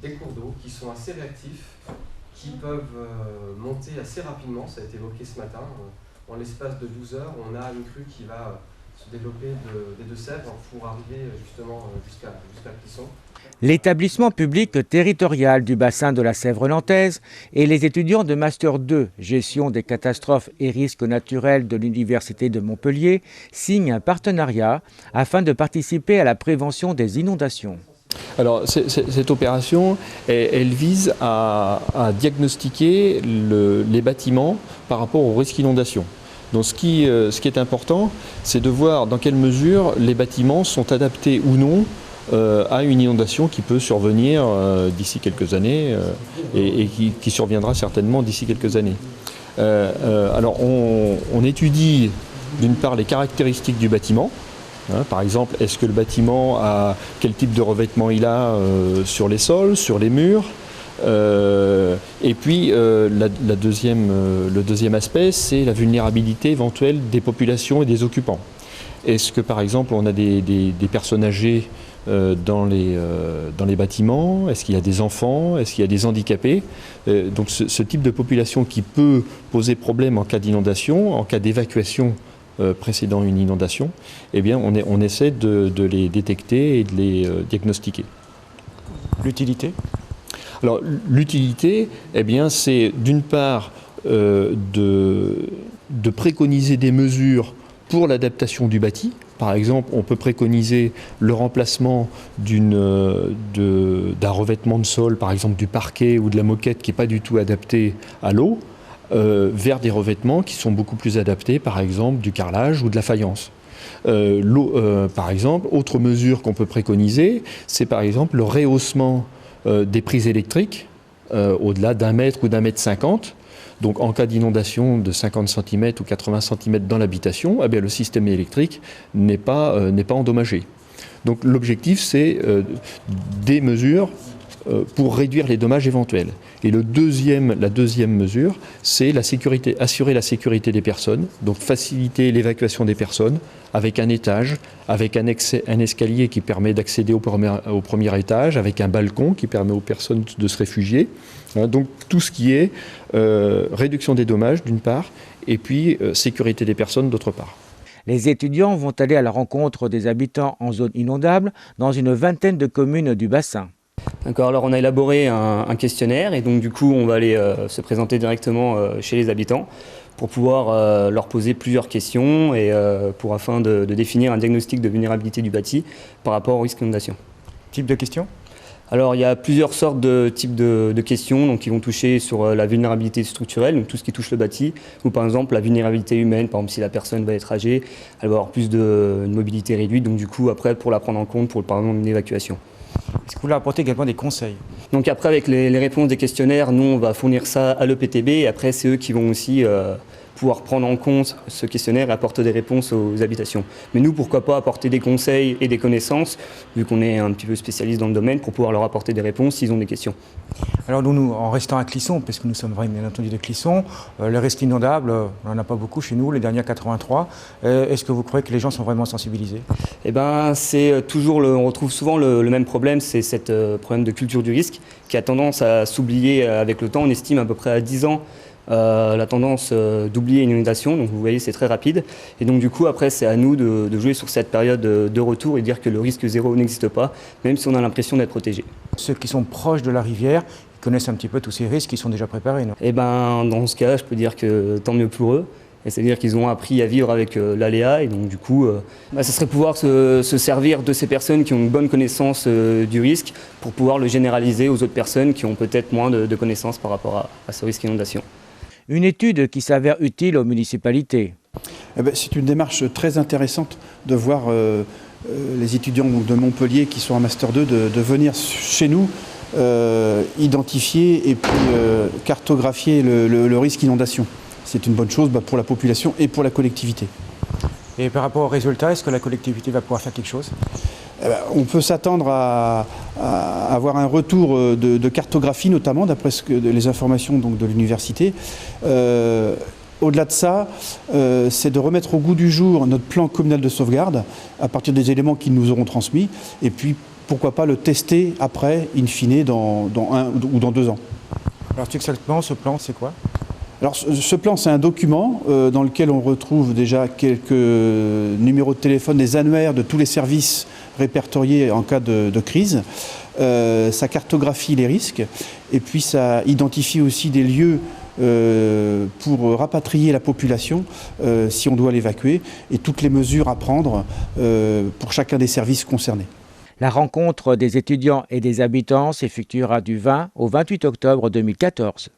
des cours d'eau qui sont assez réactifs, qui peuvent monter assez rapidement, ça a été évoqué ce matin. En l'espace de 12 heures, on a une crue qui va se développer des Deux-Sèvres pour arriver justement jusqu'à Clisson. L'établissement public territorial du bassin de la Sèvre nantaise et les étudiants de Master 2, gestion des catastrophes et risques naturels de l'Université de Montpellier, signent un partenariat afin de participer à la prévention des inondations. Alors cette opération, elle vise à diagnostiquer les bâtiments par rapport au risque d'inondation. Donc ce qui est important, c'est de voir dans quelle mesure les bâtiments sont adaptés ou non à une inondation qui peut survenir d'ici quelques années et qui surviendra certainement d'ici quelques années. Alors on étudie d'une part les caractéristiques du bâtiment. Par exemple, est-ce que le bâtiment a quel type de revêtement il a sur les sols, sur les murs. Et puis le deuxième aspect, c'est la vulnérabilité éventuelle des populations et des occupants. Est-ce que par exemple on a des personnes âgées dans les bâtiments? Est-ce qu'il y a des enfants? Est-ce qu'il y a des handicapés? Donc ce type de population qui peut poser problème en cas d'inondation, en cas d'évacuation précédant une inondation, eh bien on essaie de les détecter et de les diagnostiquer. L'utilité? Alors l'utilité, eh bien c'est d'une part de préconiser des mesures pour l'adaptation du bâti. Par exemple, on peut préconiser le remplacement d'un revêtement de sol, par exemple du parquet ou de la moquette qui n'est pas du tout adapté à l'eau, vers des revêtements qui sont beaucoup plus adaptés, par exemple du carrelage ou de la faïence. Par exemple, autre mesure qu'on peut préconiser, c'est par exemple le rehaussement des prises électriques au-delà d'1 mètre ou d'1,50 mètre. Donc en cas d'inondation de 50 cm ou 80 cm dans l'habitation, eh bien, le système électrique n'est pas endommagé. Donc l'objectif, c'est des mesures pour réduire les dommages éventuels. Et la deuxième mesure, c'est assurer la sécurité des personnes, donc faciliter l'évacuation des personnes avec un étage, avec un escalier qui permet d'accéder au premier étage, avec un balcon qui permet aux personnes de se réfugier. Donc tout ce qui est réduction des dommages d'une part, et puis sécurité des personnes d'autre part. Les étudiants vont aller à la rencontre des habitants en zone inondable dans une vingtaine de communes du bassin. D'accord, alors on a élaboré un questionnaire et donc du coup on va aller se présenter directement chez les habitants pour pouvoir leur poser plusieurs questions et afin de définir un diagnostic de vulnérabilité du bâti par rapport au risque d'inondation. Type de questions? Alors il y a plusieurs sortes de types de questions donc, qui vont toucher sur la vulnérabilité structurelle, donc tout ce qui touche le bâti, ou par exemple la vulnérabilité humaine, par exemple si la personne va être âgée, elle va avoir plus de mobilité réduite, donc du coup après pour la prendre en compte pour par exemple une évacuation. Est-ce que vous leur apportez également des conseils? Donc après avec les réponses des questionnaires, nous on va fournir ça à l'EPTB et après c'est eux qui vont aussi pouvoir prendre en compte ce questionnaire et apporter des réponses aux habitations. Mais nous pourquoi pas apporter des conseils et des connaissances, vu qu'on est un petit peu spécialiste dans le domaine, pour pouvoir leur apporter des réponses s'ils ont des questions. Alors nous, en restant à Clisson, parce que nous sommes bien entendu de Clisson, les risques inondables, on n'en a pas beaucoup chez nous, les derniers 83. Est-ce que vous croyez que les gens sont vraiment sensibilisés? Eh ben, c'est toujours on retrouve souvent le même problème, c'est ce problème de culture du risque qui a tendance à s'oublier avec le temps. On estime à peu près à 10 ans la tendance d'oublier une inondation, donc vous voyez c'est très rapide. Et donc du coup après c'est à nous de jouer sur cette période de retour et dire que le risque zéro n'existe pas, même si on a l'impression d'être protégé. Ceux qui sont proches de la rivière, ils connaissent un petit peu tous ces risques, ils sont déjà préparés, non? Eh ben, dans ce cas, je peux dire que tant mieux pour eux. C'est-à-dire qu'ils ont appris à vivre avec l'aléa et donc du coup, ça serait pouvoir se servir de ces personnes qui ont une bonne connaissance du risque pour pouvoir le généraliser aux autres personnes qui ont peut-être moins de connaissances par rapport à ce risque d'inondation. Une étude qui s'avère utile aux municipalités. Eh ben, c'est une démarche très intéressante de voir les étudiants de Montpellier qui sont en Master 2 de venir chez nous identifier et puis cartographier le risque d'inondation. C'est une bonne chose pour la population et pour la collectivité. Et par rapport aux résultats, est-ce que la collectivité va pouvoir faire quelque chose? On peut s'attendre à avoir un retour de cartographie, notamment d'après les informations donc, de l'université. Au-delà de ça, c'est de remettre au goût du jour notre plan communal de sauvegarde à partir des éléments qu'ils nous auront transmis et puis pourquoi pas le tester après, in fine, dans 1 ou dans 2 ans. Alors exactement, ce plan, c'est quoi? Alors ce plan, c'est un document dans lequel on retrouve déjà quelques numéros de téléphone, des annuaires de tous les services répertoriés en cas de crise. Ça cartographie les risques et puis ça identifie aussi des lieux pour rapatrier la population si on doit l'évacuer et toutes les mesures à prendre pour chacun des services concernés. La rencontre des étudiants et des habitants s'effectuera du 20 au 28 octobre 2014.